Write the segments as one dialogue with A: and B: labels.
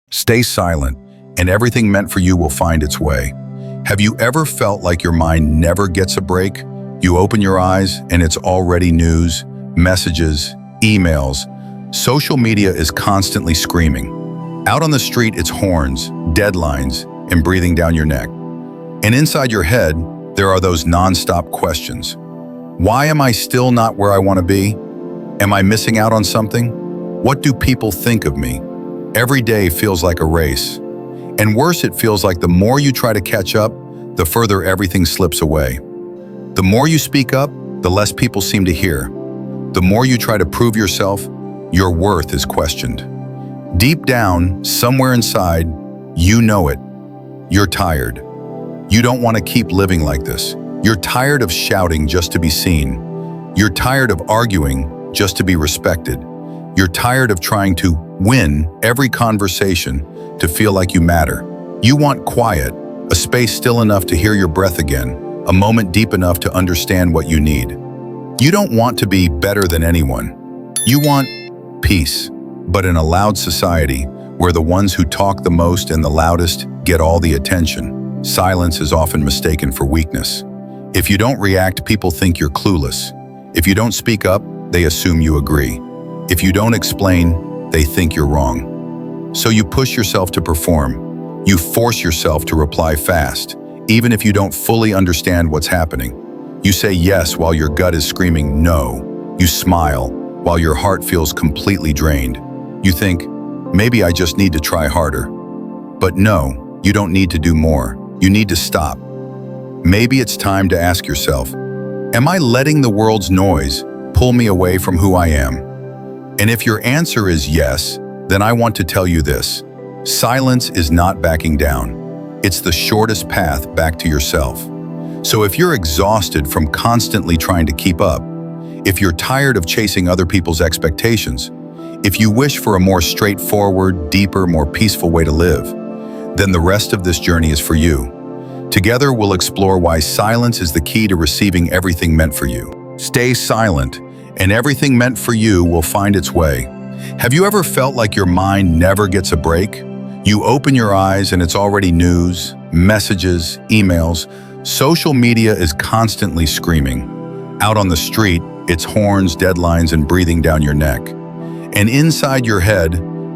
A: Stay silent, and everything meant for you will find its way. Have you ever felt like your mind never gets a break? You open your eyes, and it's already news, messages, emails. Social media is constantly screaming. Out on the street, it's horns, deadlines, and breathing down your neck. And inside your head, there are those non-stop questions. Why am I still not where I want to be? Am I missing out on something? What do people think of me? Every day feels like a race. And worse, it feels like the more you try to catch up, the further everything slips away. The more you speak up, the less people seem to hear. The more you try to prove yourself, your worth is questioned. Deep down, somewhere inside, you know it. You're tired. You don't want to keep living like this. You're tired of shouting just to be seen. You're tired of arguing just to be respected. You're tired of trying to win every conversation to feel like you matter. You want quiet, a space still enough to hear your breath again, a moment deep enough to understand what you need. You don't want to be better than anyone. You want peace, but in a loud society where the ones who talk the most and the loudest get all the attention, silence is often mistaken for weakness. If you don't react, people think you're clueless. If you don't speak up, they assume you agree. If you don't explain, they think you're wrong. So you push yourself to perform. You force yourself to reply fast, even if you don't fully understand what's happening. You say yes while your gut is screaming no. You smile while your heart feels completely drained. You think, maybe I just need to try harder. But no, you don't need to do more. You need to stop. Maybe it's time to ask yourself, am I letting the world's noise pull me away from who I am? And if your answer is yes, then I want to tell you this. Silence is not backing down. It's the shortest path back to yourself. So if you're exhausted from constantly trying to keep up, if you're tired of chasing other people's expectations, if you wish for a more straightforward, deeper, more peaceful way to live, then the rest of this journey is for you. Together, we'll explore why silence is the key to receiving everything meant for you. Stay silent, and everything meant for you will find its way. Have you ever felt like your mind never gets a break? You open your eyes and it's already news, messages, emails. Social media is constantly screaming. Out on the street, it's horns, deadlines, and breathing down your neck. And inside your head,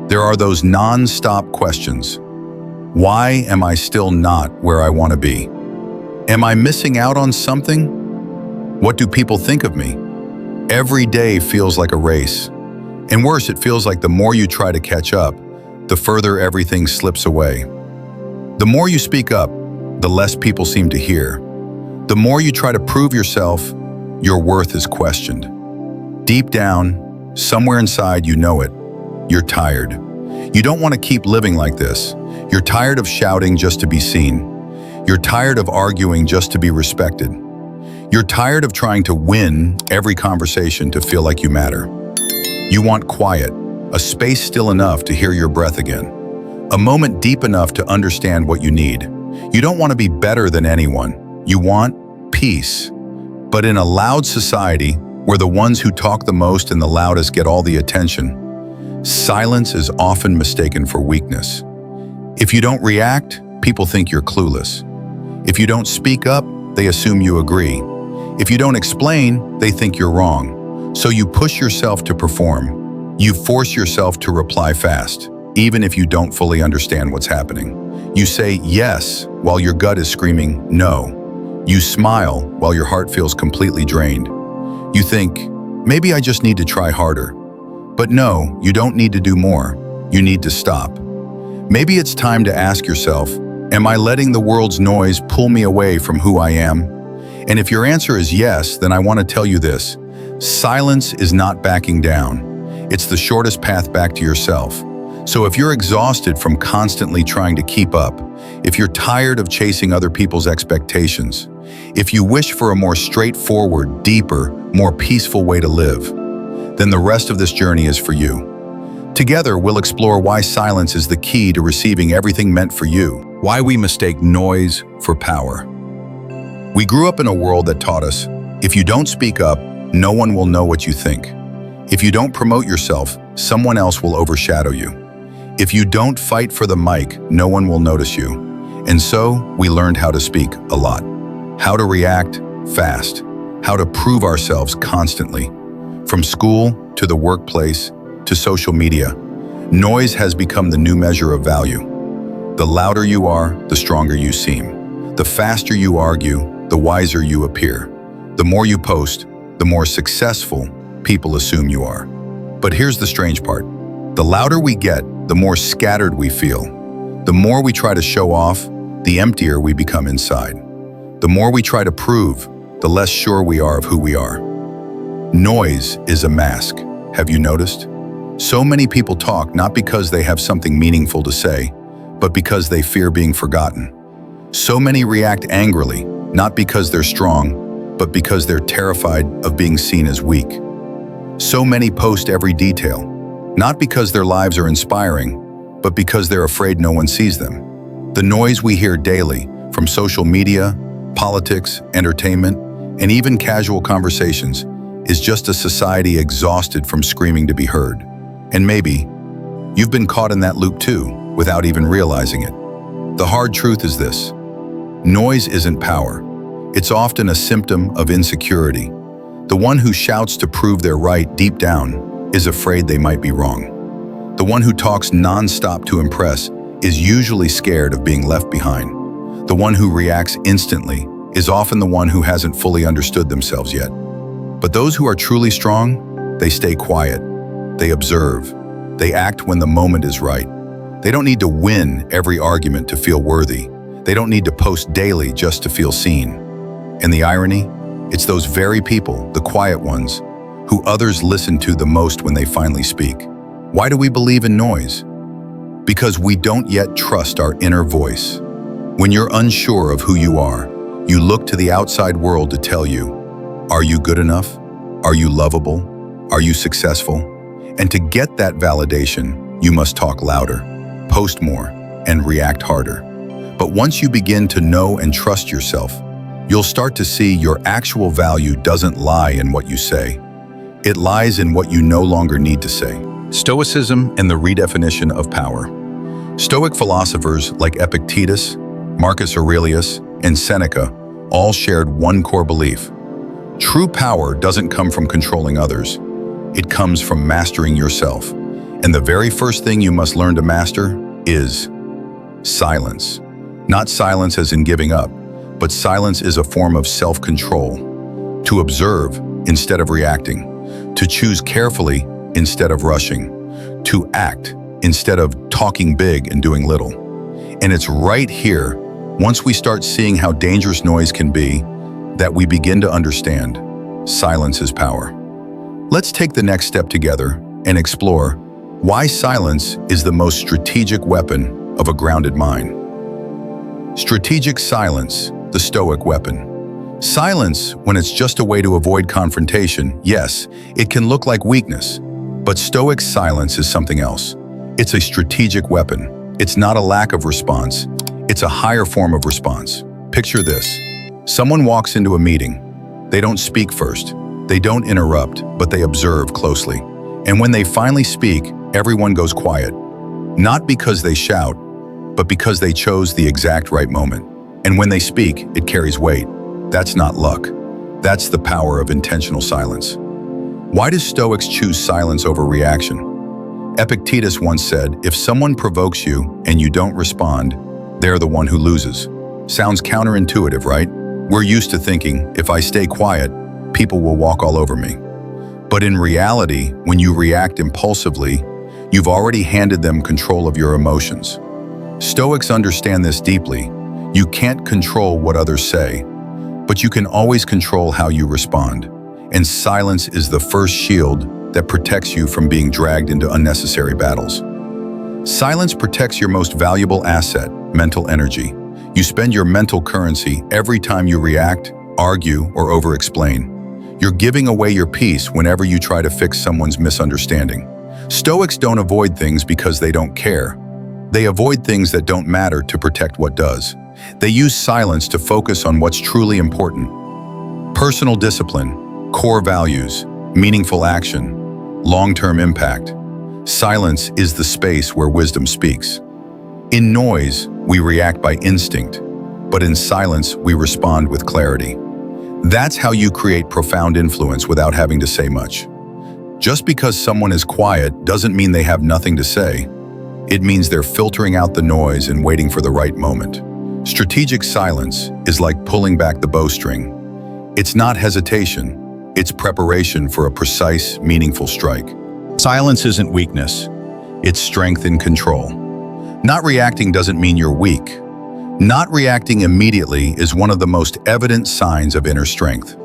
A: there are those non-stop questions. Why am I still not where I want to be? Am I missing out on something? What do people think of me? Every day feels like a race. And worse, it feels like the more you try to catch up, the further everything slips away. The more you speak up, the less people seem to hear. The more you try to prove yourself, your worth is questioned. Deep down, somewhere inside you know it. You're tired. You don't want to keep living like this. You're tired of shouting just to be seen. You're tired of arguing just to be respected. You're tired of trying to win every conversation to feel like you matter. You want quiet, a space still enough to hear your breath again, a moment deep enough to understand what you need. You don't want to be better than anyone. You want peace. But in a loud society, where the ones who talk the most and the loudest get all the attention, silence is often mistaken for weakness. If you don't react, people think you're clueless. If you don't speak up, they assume you agree. If you don't explain, they think you're wrong. So you push yourself to perform. You force yourself to reply fast, even if you don't fully understand what's happening. You say yes while your gut is screaming no. You smile while your heart feels completely drained. You think, maybe I just need to try harder. But no, you don't need to do more. You need to stop. Maybe it's time to ask yourself, am I letting the world's noise pull me away from who I am? And if your answer is yes, then I want to tell you this. Silence is not backing down. It's the shortest path back to yourself. So if you're exhausted from constantly trying to keep up, if you're tired of chasing other people's expectations, if you wish for a more straightforward, deeper, more peaceful way to live, then the rest of this journey is for you. Together, we'll explore why silence is the key to receiving everything meant for you, why we mistake noise for power. We grew up in a world that taught us, if you don't speak up, no one will know what you think. If you don't promote yourself, someone else will overshadow you. If you don't fight for the mic, no one will notice you. And so, we learned how to speak a lot. How to react fast. How to prove ourselves constantly. From school to the workplace to social media, noise has become the new measure of value. The louder you are, the stronger you seem. The faster you argue, the wiser you appear. The more you post, the more successful people assume you are. But here's the strange part. The louder we get, the more scattered we feel. The more we try to show off, the emptier we become inside. The more we try to prove, the less sure we are of who we are. Noise is a mask. Have you noticed? So many people talk not because they have something meaningful to say, but because they fear being forgotten. So many react angrily, not because they're strong, but because they're terrified of being seen as weak. So many post every detail, not because their lives are inspiring, but because they're afraid no one sees them. The noise we hear daily, from social media, politics, entertainment, and even casual conversations, is just a society exhausted from screaming to be heard. And maybe you've been caught in that loop too, without even realizing it. The hard truth is this: noise isn't power. It's often a symptom of insecurity. The one who shouts to prove they're right deep down is afraid they might be wrong. The one who talks non-stop to impress is usually scared of being left behind. The one who reacts instantly is often the one who hasn't fully understood themselves yet. But those who are truly strong, they stay quiet. They observe. They act when the moment is right. They don't need to win every argument to feel worthy. They don't need to post daily just to feel seen. And the irony? It's those very people, the quiet ones, who others listen to the most when they finally speak. Why do we believe in noise? Because we don't yet trust our inner voice. When you're unsure of who you are, you look to the outside world to tell you, are you good enough? Are you lovable? Are you successful? And to get that validation, you must talk louder, post more, and react harder. But once you begin to know and trust yourself, you'll start to see your actual value doesn't lie in what you say. It lies in what you no longer need to say. Stoicism and the redefinition of power. Stoic philosophers like Epictetus, Marcus Aurelius, and Seneca all shared one core belief. True power doesn't come from controlling others. It comes from mastering yourself. And the very first thing you must learn to master is silence. Not silence as in giving up, but silence is a form of self-control. To observe instead of reacting. To choose carefully instead of rushing. To act instead of talking big and doing little. And it's right here, once we start seeing how dangerous noise can be, that we begin to understand silence is power. Let's take the next step together and explore why silence is the most strategic weapon of a grounded mind. Strategic silence, the Stoic weapon. Silence, when it's just a way to avoid confrontation, yes, it can look like weakness, but Stoic silence is something else. It's a strategic weapon. It's not a lack of response. It's a higher form of response. Picture this. Someone walks into a meeting. They don't speak first. They don't interrupt, but they observe closely. And when they finally speak, everyone goes quiet. Not because they shout, but because they chose the exact right moment. And when they speak, it carries weight. That's not luck. That's the power of intentional silence. Why do Stoics choose silence over reaction? Epictetus once said, if someone provokes you and you don't respond, they're the one who loses. Sounds counterintuitive, right? We're used to thinking, if I stay quiet, people will walk all over me. But in reality, when you react impulsively, you've already handed them control of your emotions. Stoics understand this deeply. You can't control what others say, but you can always control how you respond. And silence is the first shield that protects you from being dragged into unnecessary battles. Silence protects your most valuable asset, mental energy. You spend your mental currency every time you react, argue, or over-explain. You're giving away your peace whenever you try to fix someone's misunderstanding. Stoics don't avoid things because they don't care. They avoid things that don't matter to protect what does. They use silence to focus on what's truly important. Personal discipline, core values, meaningful action, long-term impact. Silence is the space where wisdom speaks. In noise, we react by instinct, but in silence, we respond with clarity. That's how you create profound influence without having to say much. Just because someone is quiet doesn't mean they have nothing to say. It means they're filtering out the noise and waiting for the right moment. Strategic silence is like pulling back the bowstring. It's not hesitation, it's preparation for a precise, meaningful strike. Silence isn't weakness, it's strength in control. Not reacting doesn't mean you're weak. Not reacting immediately is one of the most evident signs of inner strength.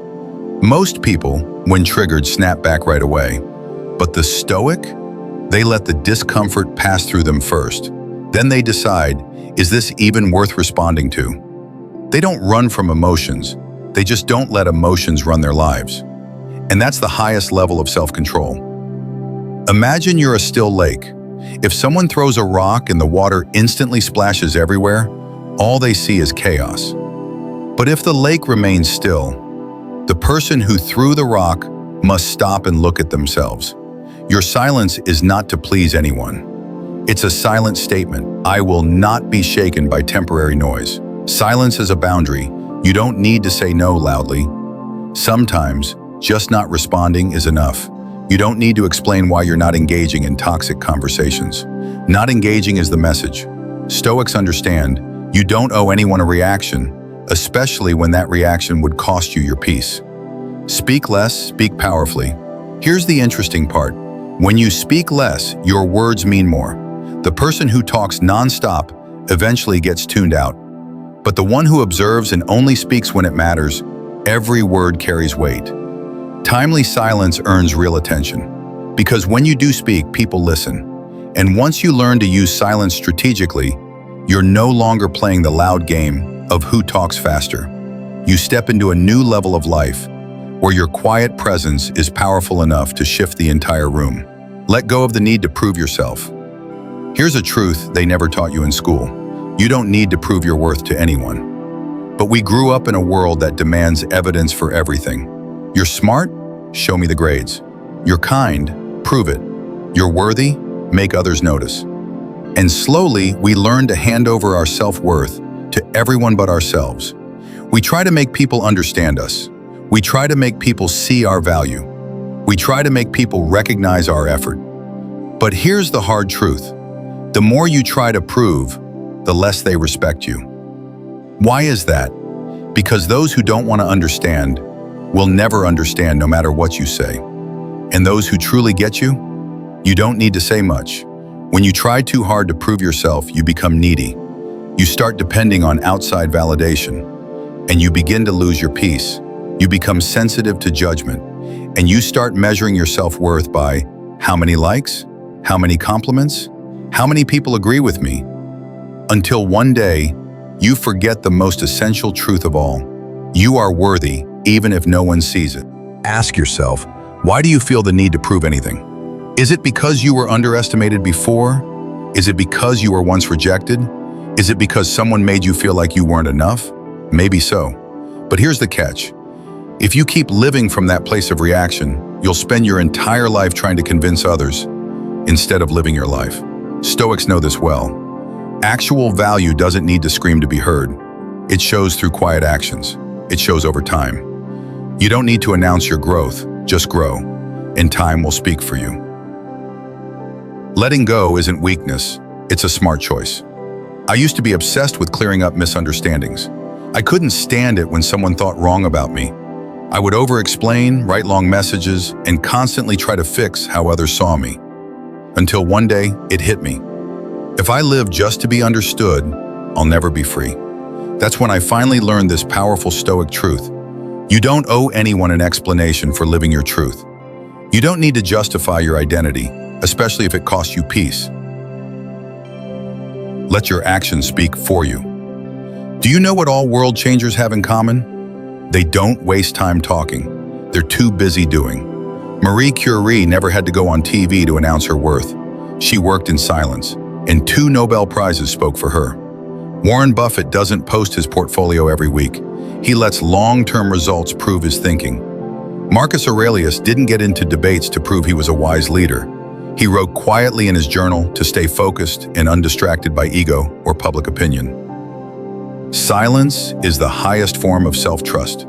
A: Most people, when triggered, snap back right away. But the Stoic, they let the discomfort pass through them first. Then they decide, is this even worth responding to? They don't run from emotions. They just don't let emotions run their lives. And that's the highest level of self-control. Imagine you're a still lake. If someone throws a rock and the water instantly splashes everywhere, all they see is chaos. But if the lake remains still, the person who threw the rock must stop and look at themselves. Your silence is not to please anyone. It's a silent statement. I will not be shaken by temporary noise. Silence is a boundary. You don't need to say no loudly. Sometimes, just not responding is enough. You don't need to explain why you're not engaging in toxic conversations. Not engaging is the message. Stoics understand you don't owe anyone a reaction, especially when that reaction would cost you your peace. Speak less, speak powerfully. Here's the interesting part. When you speak less, your words mean more. The person who talks nonstop eventually gets tuned out. But the one who observes and only speaks when it matters, every word carries weight. Timely silence earns real attention. Because when you do speak, people listen. And once you learn to use silence strategically, you're no longer playing the loud game of who talks faster. You step into a new level of life where your quiet presence is powerful enough to shift the entire room. Let go of the need to prove yourself. Here's a truth they never taught you in school. You don't need to prove your worth to anyone. But we grew up in a world that demands evidence for everything. You're smart? Show me the grades. You're kind? Prove it. You're worthy? Make others notice. And slowly, we learn to hand over our self-worth to everyone but ourselves. We try to make people understand us. We try to make people see our value. We try to make people recognize our effort. But here's the hard truth. The more you try to prove, the less they respect you. Why is that? Because those who don't want to understand will never understand no matter what you say. And those who truly get you, you don't need to say much. When you try too hard to prove yourself, you become needy. You start depending on outside validation, and you begin to lose your peace. You become sensitive to judgment, and you start measuring your self-worth by how many likes, how many compliments, how many people agree with me, until one day you forget the most essential truth of all. You are worthy, even if no one sees it. Ask yourself, why do you feel the need to prove anything? Is it because you were underestimated before? Is it because you were once rejected? Is it because someone made you feel like you weren't enough? Maybe so. But here's the catch. If you keep living from that place of reaction, you'll spend your entire life trying to convince others instead of living your life. Stoics know this well. Actual value doesn't need to scream to be heard. It shows through quiet actions. It shows over time. You don't need to announce your growth, just grow, and time will speak for you. Letting go isn't weakness, it's a smart choice. I used to be obsessed with clearing up misunderstandings. I couldn't stand it when someone thought wrong about me. I would over-explain, write long messages, and constantly try to fix how others saw me. Until one day, it hit me. If I live just to be understood, I'll never be free. That's when I finally learned this powerful Stoic truth. You don't owe anyone an explanation for living your truth. You don't need to justify your identity, especially if it costs you peace. Let your actions speak for you. Do you know what all world changers have in common? They don't waste time talking. They're too busy doing. Marie Curie never had to go on TV to announce her worth. She worked in silence, and 2 Nobel Prizes spoke for her. Warren Buffett doesn't post his portfolio every week. He lets long-term results prove his thinking. Marcus Aurelius didn't get into debates to prove he was a wise leader. He wrote quietly in his journal to stay focused and undistracted by ego or public opinion. Silence is the highest form of self-trust.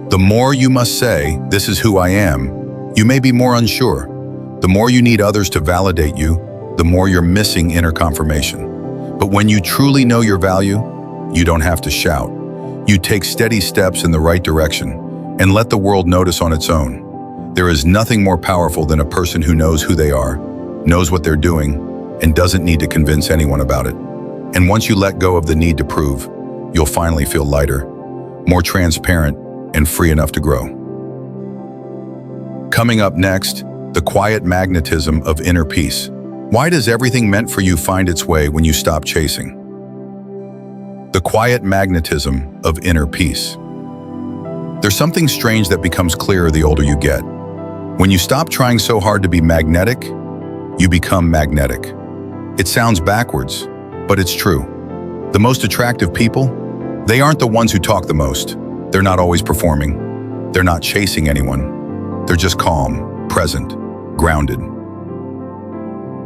A: The more you must say, "This is who I am," you may be more unsure. The more you need others to validate you, the more you're missing inner confirmation. But when you truly know your value, you don't have to shout. You take steady steps in the right direction and let the world notice on its own. There is nothing more powerful than a person who knows who they are, knows what they're doing, and doesn't need to convince anyone about it. And once you let go of the need to prove, you'll finally feel lighter, more transparent, and free enough to grow. Coming up next, the quiet magnetism of inner peace. Why does everything meant for you find its way when you stop chasing? The quiet magnetism of inner peace. There's something strange that becomes clearer the older you get. When you stop trying so hard to be magnetic, you become magnetic. It sounds backwards, but it's true. The most attractive people, they aren't the ones who talk the most. They're not always performing. They're not chasing anyone. They're just calm, present, grounded.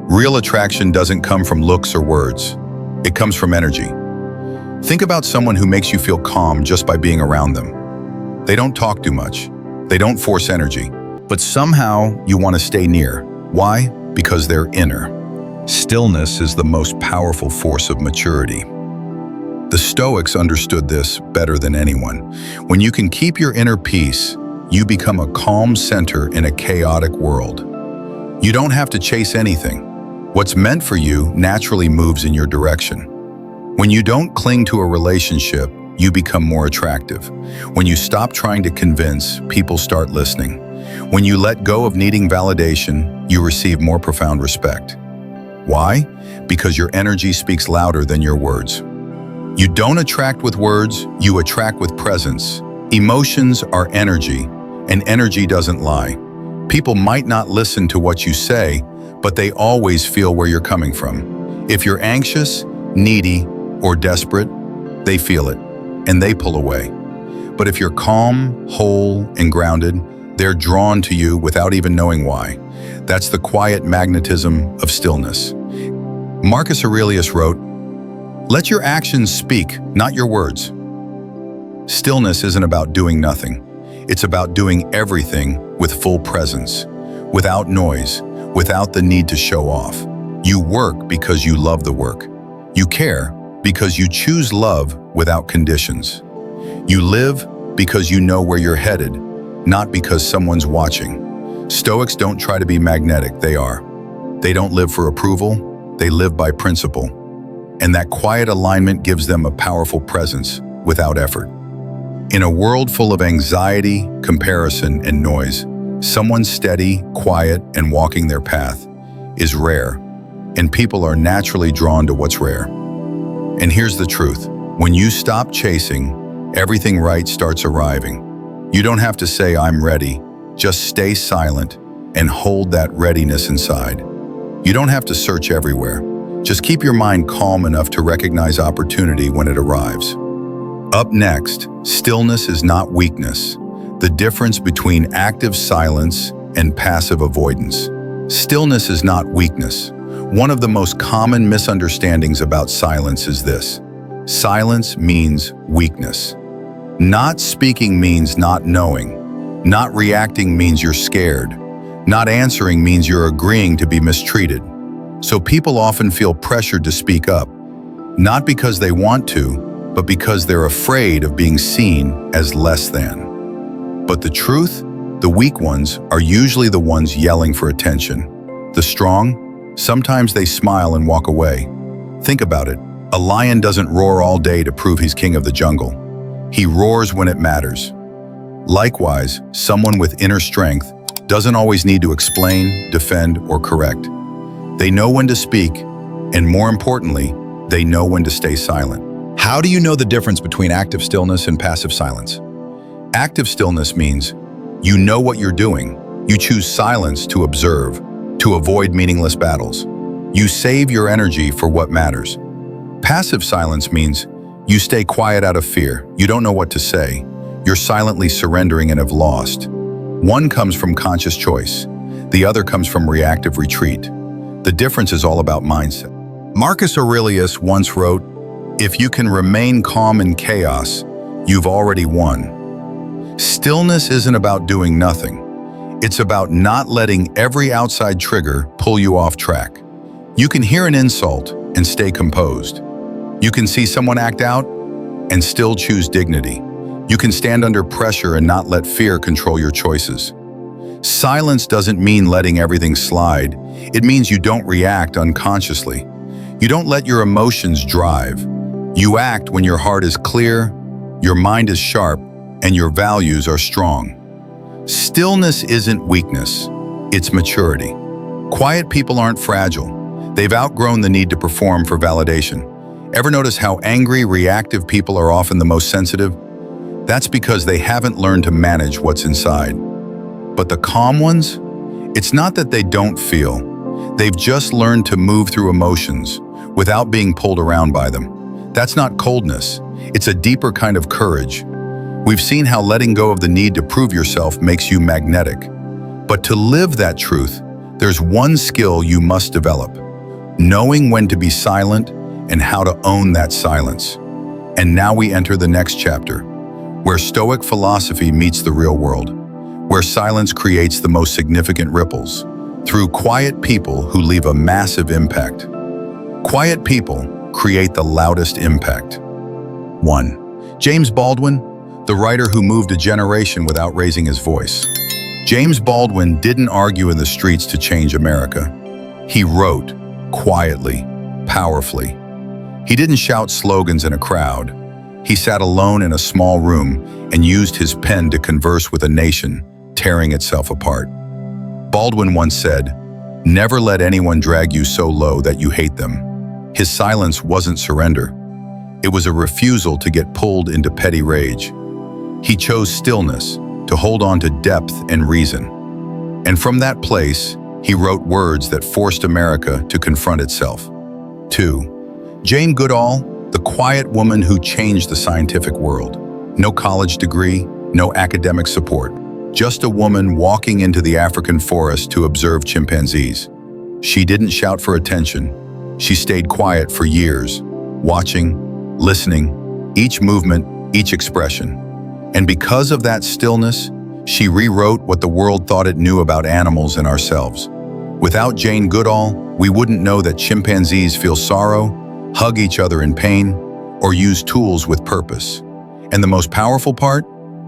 A: Real attraction doesn't come from looks or words. It comes from energy. Think about someone who makes you feel calm just by being around them. They don't talk too much. They don't force energy. But somehow you want to stay near. Why? Because they're inner. Stillness is the most powerful force of maturity. The Stoics understood this better than anyone. When you can keep your inner peace, you become a calm center in a chaotic world. You don't have to chase anything. What's meant for you naturally moves in your direction. When you don't cling to a relationship, you become more attractive. When you stop trying to convince, people start listening. When you let go of needing validation, you receive more profound respect. Why? Because your energy speaks louder than your words. You don't attract with words, you attract with presence. Emotions are energy, and energy doesn't lie. People might not listen to what you say, but they always feel where you're coming from. If you're anxious, needy, or desperate, they feel it, and they pull away. But if you're calm, whole, and grounded, they're drawn to you without even knowing why. That's the quiet magnetism of stillness. Marcus Aurelius wrote, "Let your actions speak, not your words." Stillness isn't about doing nothing. It's about doing everything with full presence, without noise, without the need to show off. You work because you love the work. You care because you choose love without conditions. You live because you know where you're headed, not because someone's watching. Stoics don't try to be magnetic, they are. They don't live for approval, they live by principle. And that quiet alignment gives them a powerful presence without effort. In a world full of anxiety, comparison, and noise, someone steady, quiet, and walking their path is rare, and people are naturally drawn to what's rare. And here's the truth. When you stop chasing, everything right starts arriving. You don't have to say, "I'm ready." Just stay silent and hold that readiness inside. You don't have to search everywhere. Just keep your mind calm enough to recognize opportunity when it arrives. Up next, stillness is not weakness. The difference between active silence and passive avoidance. Stillness is not weakness. One of the most common misunderstandings about silence is this. Silence means weakness. Not speaking means not knowing. Not reacting means you're scared. Not answering means you're agreeing to be mistreated. So people often feel pressured to speak up, not because they want to, but because they're afraid of being seen as less than. But the truth, the weak ones are usually the ones yelling for attention. The strong, sometimes they smile and walk away. Think about it. A lion doesn't roar all day to prove he's king of the jungle. He roars when it matters. Likewise, someone with inner strength doesn't always need to explain, defend, or correct. They know when to speak, and more importantly, they know when to stay silent. How do you know the difference between active stillness and passive silence? Active stillness means you know what you're doing. You choose silence to observe, to avoid meaningless battles. You save your energy for what matters. Passive silence means you stay quiet out of fear. You don't know what to say. You're silently surrendering and have lost. One comes from conscious choice. The other comes from reactive retreat. The difference is all about mindset. Marcus Aurelius once wrote, "If you can remain calm in chaos, you've already won." Stillness isn't about doing nothing. It's about not letting every outside trigger pull you off track. You can hear an insult and stay composed. You can see someone act out and still choose dignity. You can stand under pressure and not let fear control your choices. Silence doesn't mean letting everything slide. It means you don't react unconsciously. You don't let your emotions drive. You act when your heart is clear, your mind is sharp, and your values are strong. Stillness isn't weakness, it's maturity. Quiet people aren't fragile. They've outgrown the need to perform for validation. Ever notice how angry, reactive people are often the most sensitive? That's because they haven't learned to manage what's inside. But the calm ones? It's not that they don't feel. They've just learned to move through emotions without being pulled around by them. That's not coldness. It's a deeper kind of courage. We've seen how letting go of the need to prove yourself makes you magnetic. But to live that truth, there's one skill you must develop: knowing when to be silent and how to own that silence. And now we enter the next chapter, where Stoic philosophy meets the real world, where silence creates the most significant ripples, through quiet people who leave a massive impact. Quiet people create the loudest impact. 1. James Baldwin, the writer who moved a generation without raising his voice. James Baldwin didn't argue in the streets to change America. He wrote quietly, powerfully. He didn't shout slogans in a crowd. He sat alone in a small room and used his pen to converse with a nation tearing itself apart. Baldwin once said, "Never let anyone drag you so low that you hate them." His silence wasn't surrender. It was a refusal to get pulled into petty rage. He chose stillness, to hold on to depth and reason. And from that place, he wrote words that forced America to confront itself. 2. Jane Goodall, the quiet woman who changed the scientific world. No college degree, no academic support. Just a woman walking into the African forest to observe chimpanzees. She didn't shout for attention. She stayed quiet for years, watching, listening, each movement, each expression. And because of that stillness, she rewrote what the world thought it knew about animals and ourselves. Without Jane Goodall, we wouldn't know that chimpanzees feel sorrow, hug each other in pain, or use tools with purpose. And the most powerful part?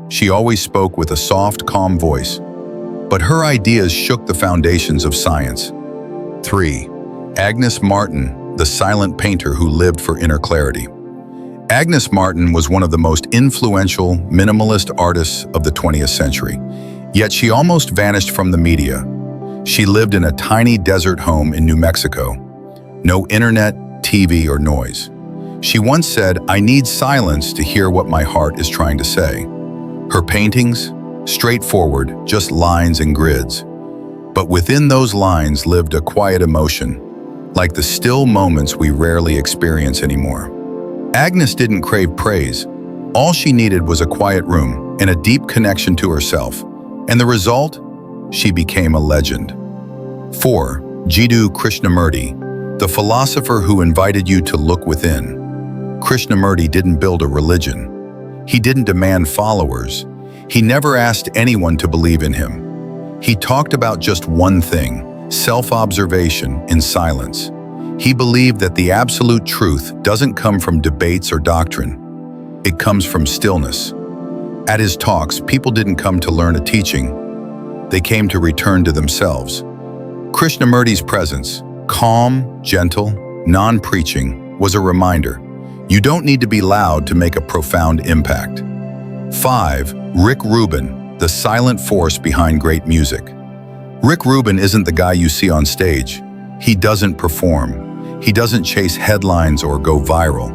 A: She always spoke with a soft, calm voice. But her ideas shook the foundations of science. 3. Agnes Martin, the silent painter who lived for inner clarity. Agnes Martin was one of the most influential minimalist artists of the 20th century, yet she almost vanished from the media. She lived in a tiny desert home in New Mexico. No internet, TV, or noise. She once said, "I need silence to hear what my heart is trying to say." Her paintings, straightforward, just lines and grids. But within those lines lived a quiet emotion, like the still moments we rarely experience anymore. Agnes didn't crave praise. All she needed was a quiet room and a deep connection to herself. And the result? She became a legend. 4. Jiddu Krishnamurti, the philosopher who invited you to look within. Krishnamurti didn't build a religion. He didn't demand followers. He never asked anyone to believe in him. He talked about just one thing: self-observation in silence. He believed that the absolute truth doesn't come from debates or doctrine. It comes from stillness. At his talks, people didn't come to learn a teaching. They came to return to themselves. Krishnamurti's presence, calm, gentle, non-preaching, was a reminder. You don't need to be loud to make a profound impact. 5. Rick Rubin, the silent force behind great music. Rick Rubin isn't the guy you see on stage. He doesn't perform. He doesn't chase headlines or go viral.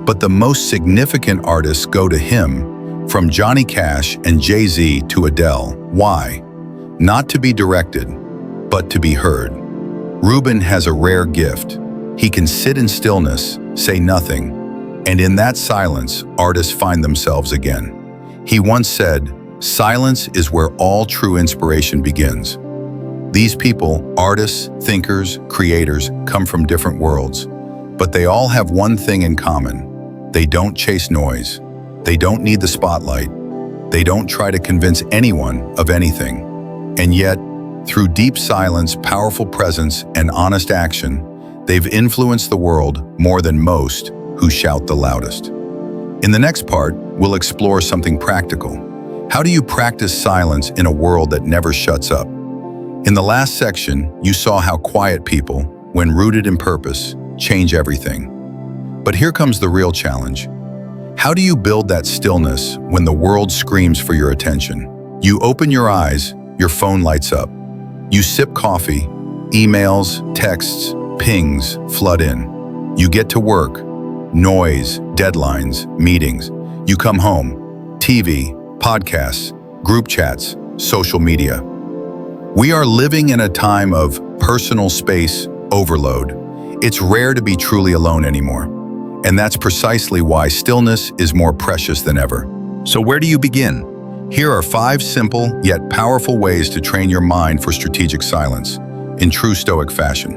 A: But the most significant artists go to him, from Johnny Cash and Jay-Z to Adele. Why? Not to be directed, but to be heard. Rubin has a rare gift. He can sit in stillness, say nothing, and in that silence, artists find themselves again. He once said, "Silence is where all true inspiration begins." These people, artists, thinkers, creators, come from different worlds, but they all have one thing in common. They don't chase noise. They don't need the spotlight. They don't try to convince anyone of anything. And yet, through deep silence, powerful presence, and honest action, they've influenced the world more than most who shout the loudest. In the next part, we'll explore something practical. How do you practice silence in a world that never shuts up? In the last section, you saw how quiet people, when rooted in purpose, change everything. But here comes the real challenge. How do you build that stillness when the world screams for your attention? You open your eyes, your phone lights up. You sip coffee, emails, texts, pings flood in. You get to work, noise, deadlines, meetings. You come home, TV, podcasts, group chats, social media. We are living in a time of personal space overload. It's rare to be truly alone anymore. And that's precisely why stillness is more precious than ever. So where do you begin? Here are 5 simple yet powerful ways to train your mind for strategic silence in true Stoic fashion.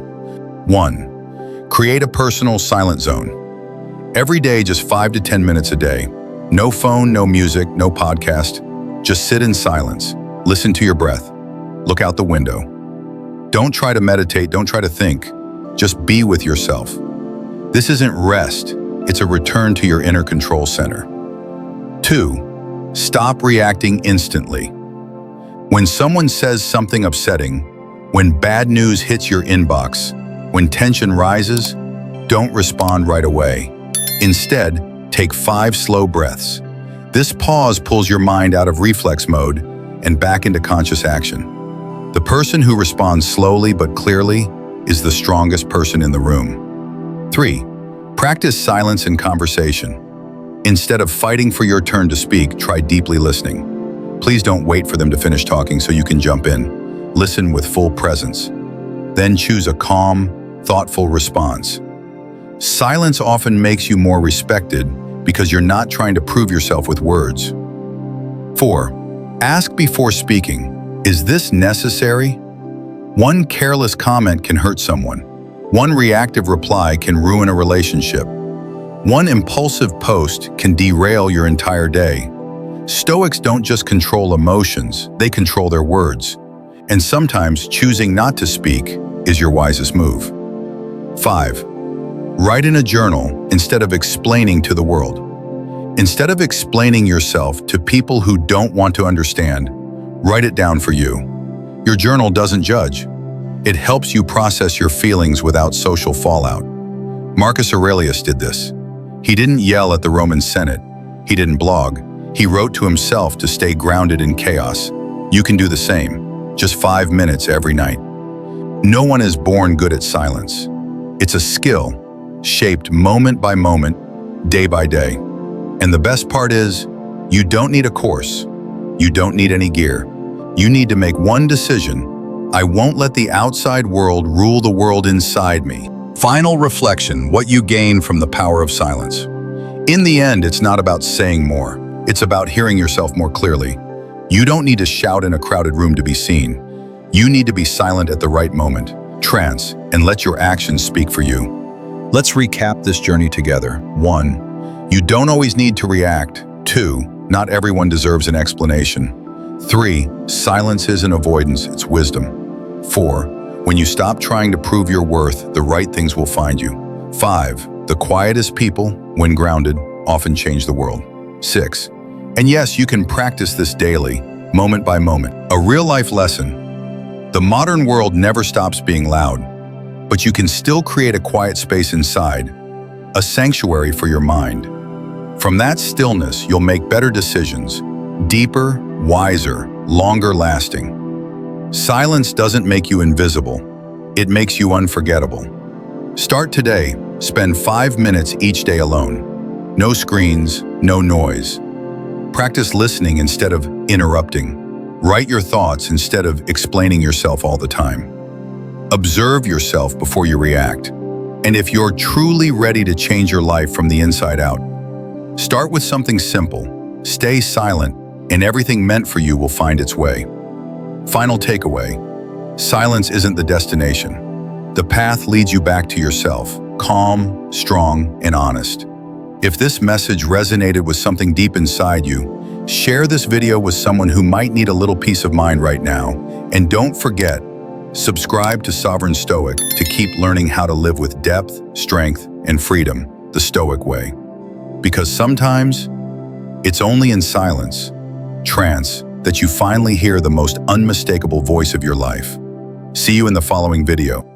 A: 1. Create a personal silent zone. Every day, just 5 to 10 minutes a day. No phone, no music, no podcast. Just sit in silence. Listen to your breath. Look out the window. Don't try to meditate, don't try to think. Just be with yourself. This isn't rest, it's a return to your inner control center. 2. Stop reacting instantly. When someone says something upsetting, when bad news hits your inbox, when tension rises, don't respond right away. Instead, take 5 slow breaths. This pause pulls your mind out of reflex mode and back into conscious action. The person who responds slowly but clearly is the strongest person in the room. 3. Practice silence in conversation. Instead of fighting for your turn to speak, try deeply listening. Please don't wait for them to finish talking so you can jump in. Listen with full presence. Then choose a calm, thoughtful response. Silence often makes you more respected because you're not trying to prove yourself with words. 4. Ask before speaking. Is this necessary? One careless comment can hurt someone. One reactive reply can ruin a relationship. One impulsive post can derail your entire day. Stoics don't just control emotions, they control their words. And sometimes choosing not to speak is your wisest move. 5. Write in a journal instead of explaining to the world. Instead of explaining yourself to people who don't want to understand, write it down for you. Your journal doesn't judge. It helps you process your feelings without social fallout. Marcus Aurelius did this. He didn't yell at the Roman Senate. He didn't blog. He wrote to himself to stay grounded in chaos. You can do the same, just 5 minutes every night. No one is born good at silence. It's a skill, shaped moment by moment, day by day. And the best part is, you don't need a course. You don't need any gear. You need to make one decision. I won't let the outside world rule the world inside me. Final reflection, what you gain from the power of silence. In the end, it's not about saying more. It's about hearing yourself more clearly. You don't need to shout in a crowded room to be seen. You need to be silent at the right moment, trance, and let your actions speak for you. Let's recap this journey together. 1. You don't always need to react. 2. Not everyone deserves an explanation. 3. Silence isn't avoidance, it's wisdom. 4. When you stop trying to prove your worth, the right things will find you. 5. The quietest people, when grounded, often change the world. 6. And yes, you can practice this daily, moment by moment. A real-life lesson. The modern world never stops being loud, but you can still create a quiet space inside, a sanctuary for your mind. From that stillness, you'll make better decisions, deeper, wiser, longer lasting. Silence doesn't make you invisible. It makes you unforgettable. Start today. Spend 5 minutes each day alone. No screens, no noise. Practice listening instead of interrupting. Write your thoughts instead of explaining yourself all the time. Observe yourself before you react. And if you're truly ready to change your life from the inside out, start with something simple. Stay silent, and everything meant for you will find its way. Final takeaway. Silence isn't the destination. The path leads you back to yourself, calm, strong, and honest. If this message resonated with something deep inside you, share this video with someone who might need a little peace of mind right now. And don't forget, subscribe to Sovereign Stoic to keep learning how to live with depth, strength, and freedom, the Stoic way. Because sometimes, it's only in silence, trance, that you finally hear the most unmistakable voice of your life. See you in the following video.